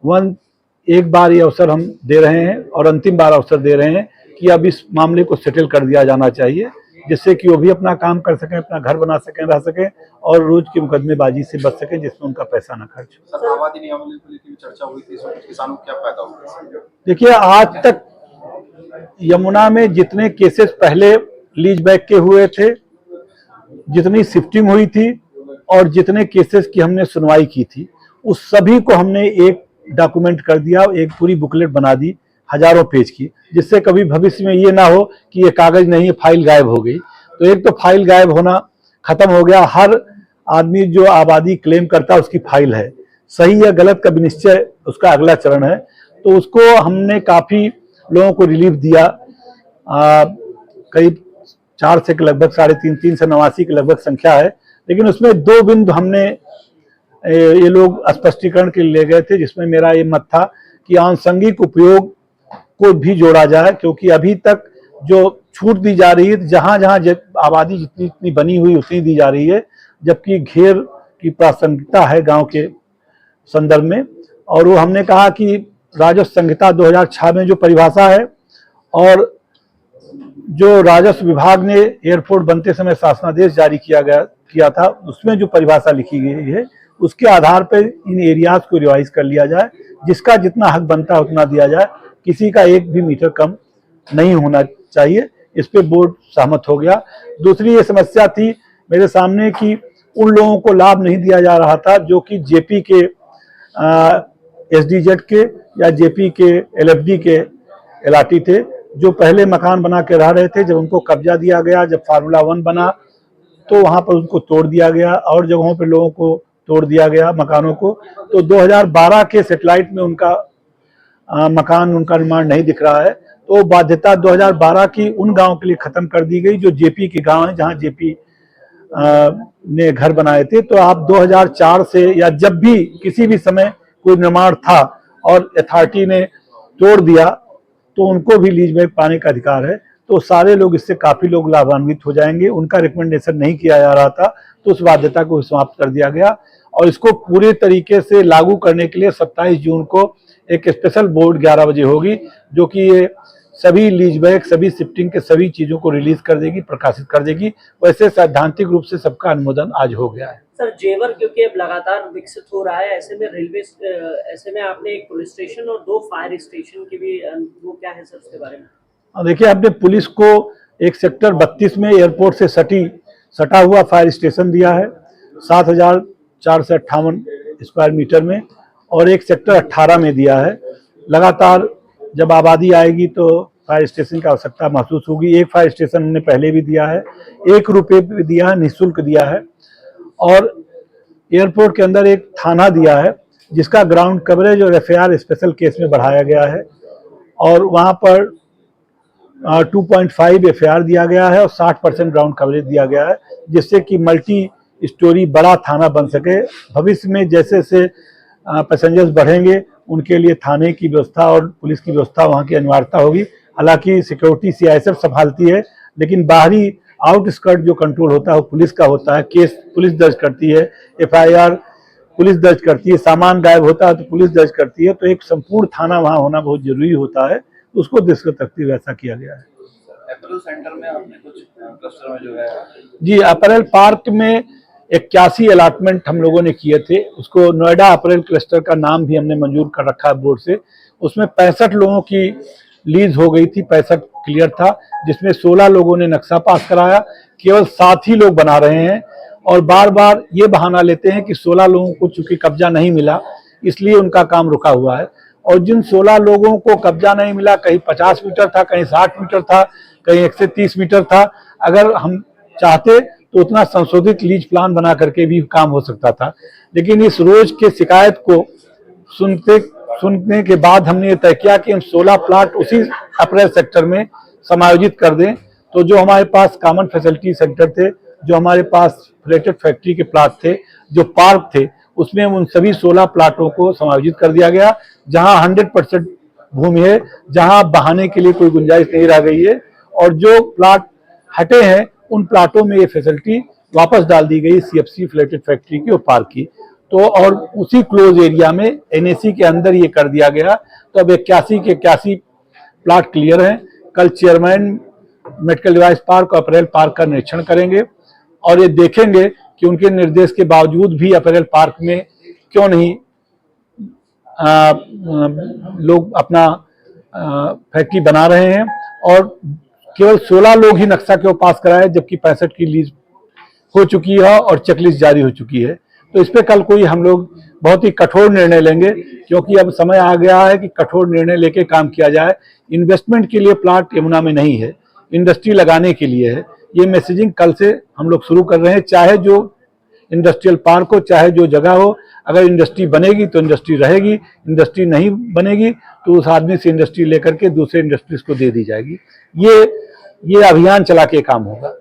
एक बार ये अवसर हम दे रहे हैं और अंतिम बार अवसर दे रहे हैं कि अब इस मामले को सेटल कर दिया जाना चाहिए, जिससे कि वो भी अपना काम कर सकें, अपना घर बना सकें, रह सकें और रोज की मुकदमेबाजी से बच सकें जिसमें उनका पैसा न खर्च हो। सर, आबादी नियमावली को लेकर चर्चा हुई थी, इसमें किसानों को क्या फायदा होगा? देखिए, आज तक यमुना में जितने केसेस पहले लीज बैक के हुए थे, जितनी शिफ्टिंग हुई थी और जितने केसेस की हमने सुनवाई की थी, उस सभी को हमने एक डॉक्यूमेंट कर दिया, एक पूरी बुकलेट बना दी हजारों पेज की, जिससे कभी भविष्य में ये ना हो कि ये कागज नहीं है, फाइल गायब हो गई। तो एक तो फाइल गायब होना खत्म हो गया, हर आदमी जो आबादी क्लेम करता है उसकी फाइल है, सही या गलत का विनिश्चय उसका अगला चरण है। तो उसको हमने काफी लोगों को रिलीफ दिया, करीब 4 से लगभग 3.5 389 के लगभग संख्या है, लेकिन उसमें 2 बिंदु हमने ये लोग स्पष्टीकरण के लिए ले गए थे, जिसमें मेरा ये मत था कि आनुषंगिक उपयोग को भी जोड़ा जाए, क्योंकि अभी तक जो छूट दी जा रही है, जहां जहां आबादी जितनी जितनी बनी हुई उतनी दी जा रही है, जबकि घेर की प्रासंगिकता है गांव के संदर्भ में। और वो हमने कहा कि राजस्व संहिता 2006 में जो परिभाषा है और जो राजस्व विभाग ने एयरपोर्ट बनते समय शासनादेश जारी किया था, उसमें जो परिभाषा लिखी गई है, उसके आधार पर इन एरियाज को रिवाइज कर लिया जाए, जिसका जितना हक बनता है उतना दिया जाए, किसी का एक भी मीटर कम नहीं होना चाहिए। इस पे बोर्ड सहमत हो गया। दूसरी ये समस्या थी मेरे सामने कि उन लोगों को लाभ नहीं दिया जा रहा था जो कि जेपी के एसडीजेड के या जेपी के एलएफडी के एलआरटी थे, जो पहले मकान बना के रह रहे थे। जब उनको कब्जा दिया गया, जब फार्मूला 1 बना, तो वहां पर उनको तोड़ दिया गया और जगहों पर लोगों को तोड़ दिया गया मकानों को। तो 2012 के सेटेलाइट में उनका मकान, उनका निर्माण नहीं दिख रहा है। तो बाध्यता 2012 की उन गांवों के लिए खत्म कर दी गई जो जेपी के गांव हैं, जहां जेपी ने घर बनाए थे। तो आप 2004 से या जब भी किसी भी समय कोई निर्माण था और अथॉरिटी ने तोड़ दिया, तो उनको भी लीज में पाने का अधिकार है। तो सारे लोग, इससे काफी लोग लाभान्वित हो जाएंगे। उनका रिकमेंडेशन नहीं किया जा रहा था, तो उस बाध्यता को समाप्त कर दिया गया। और इसको पूरे तरीके से लागू करने के लिए 27 जून को एक स्पेशल बोर्ड 11 बजे होगी, जो कि ये सभी लीज बैक, सभी शिफ्टिंग के सभी चीजों को रिलीज कर देगी, प्रकाशित कर देगी। वैसे सैद्धांतिक रूप से सबका अनुमोदन आज हो गया है। सर, जेवर क्योंकि अब लगातार विकसित हो रहा है, ऐसे में ऐसे में आपने एक पुलिस स्टेशन और 2 फायर स्टेशन की भी, वो क्या है सर उसके बारे में? देखिए, आपने पुलिस को एक सेक्टर 32 में एयरपोर्ट से सटा हुआ फायर स्टेशन दिया है 7,458 स्क्वायर मीटर में, और एक सेक्टर 18 में दिया है। लगातार जब आबादी आएगी तो फायर स्टेशन की आवश्यकता महसूस होगी। एक फायर स्टेशन हमने पहले भी दिया है, 1 रुपये भी दिया है, निःशुल्क दिया है। और एयरपोर्ट के अंदर एक थाना दिया है, जिसका ग्राउंड कवरेज और एफआईआर स्पेशल केस में बढ़ाया गया है, और वहां पर 2.5 एफआईआर दिया गया है और 60% ग्राउंड कवरेज दिया गया है, जिससे कि मल्टी स्टोरी बड़ा थाना बन सके। भविष्य में जैसे जैसे पैसेंजर्स बढ़ेंगे, उनके लिए थाने की व्यवस्था और पुलिस की व्यवस्था वहाँ की अनिवार्यता होगी। हालांकि सिक्योरिटी सीआईएसएफ संभालती है, लेकिन बाहरी आउटस्कर्ट जो कंट्रोल होता है वो पुलिस का होता है। केस पुलिस दर्ज करती है, एफआईआर पुलिस दर्ज करती है, सामान गायब होता है तो पुलिस दर्ज करती है। तो एक संपूर्ण थाना वहाँ होना बहुत जरूरी होता है, उसको दृष्टि रखते हुए ऐसा किया गया है। अपैरल सेंटर में आपने कुछ क्लस्टर में जो है जी, अपैरल पार्क में 81 अलॉटमेंट हम लोगों ने किए थे। उसको नोएडा अपैरल क्लस्टर का नाम भी हमने मंजूर कर रखा है बोर्ड से। उसमें 65 लोगों की लीज हो गई थी, 65 क्लियर था, जिसमें 16 लोगों ने नक्शा पास कराया। केवल 7 ही लोग बना रहे हैं और बार बार ये बहाना लेते हैं कि 16 लोगों को चूंकि कब्जा नहीं मिला, इसलिए उनका काम रुका हुआ है। और जिन 16 लोगों को कब्जा नहीं मिला, कहीं 50 मीटर था, कहीं 60 मीटर था, कहीं 130 मीटर था, अगर हम चाहते तो उतना संशोधित लीज प्लान बना करके भी काम हो सकता था। लेकिन इस रोज के शिकायत को सुनने के बाद हमने ये तय किया कि हम 16 प्लाट उसी अपैरल सेक्टर में समायोजित कर दें। तो जो हमारे पास कॉमन फैसिलिटी सेंटर थे, जो हमारे पास फ्लेटेड फैक्ट्री के प्लाट थे, जो पार्क थे, उसमें उन सभी 16 प्लाटों को समायोजित कर दिया गया, जहां 100% भूमि है, जहां बहाने के लिए कोई गुंजाइश नहीं रह गई है। और जो प्लाट हटे हैं, उन प्लाटों में ये फैसिलिटी वापस डाल दी गई, सीएफसी फ्लेटेड फैक्ट्री की और पार्क की। तो और उसी क्लोज एरिया में एनएसी के अंदर ये कर दिया गया। तो अब 81 के 81 प्लाट क्लियर हैं। कल चेयरमैन मेडिकल डिवाइस पार्क और अपरेल पार्क का निरीक्षण करेंगे और ये देखेंगे कि उनके निर्देश के बावजूद भी अपरेल पार्क में क्यों नहीं लोग अपना फैक्ट्री बना रहे हैं। और केवल 16 लोग ही नक्शा क्यों पास कराए, जबकि 65 की लीज हो चुकी है और चेकलिस्ट जारी हो चुकी है। तो इस पे कल कोई हम लोग बहुत ही कठोर निर्णय लेंगे, क्योंकि अब समय आ गया है कि कठोर निर्णय लेके काम किया जाए। इन्वेस्टमेंट के लिए प्लाट यमुना में नहीं है, इंडस्ट्री लगाने के लिए है। ये मैसेजिंग कल से हम लोग शुरू कर रहे हैं। चाहे जो इंडस्ट्रियल पार्क हो, चाहे जो जगह हो, अगर इंडस्ट्री बनेगी तो इंडस्ट्री रहेगी, इंडस्ट्री नहीं बनेगी तो उस आदमी से इंडस्ट्री लेकर के दूसरे इंडस्ट्रीज को दे दी जाएगी। ये अभियान चला के काम होगा।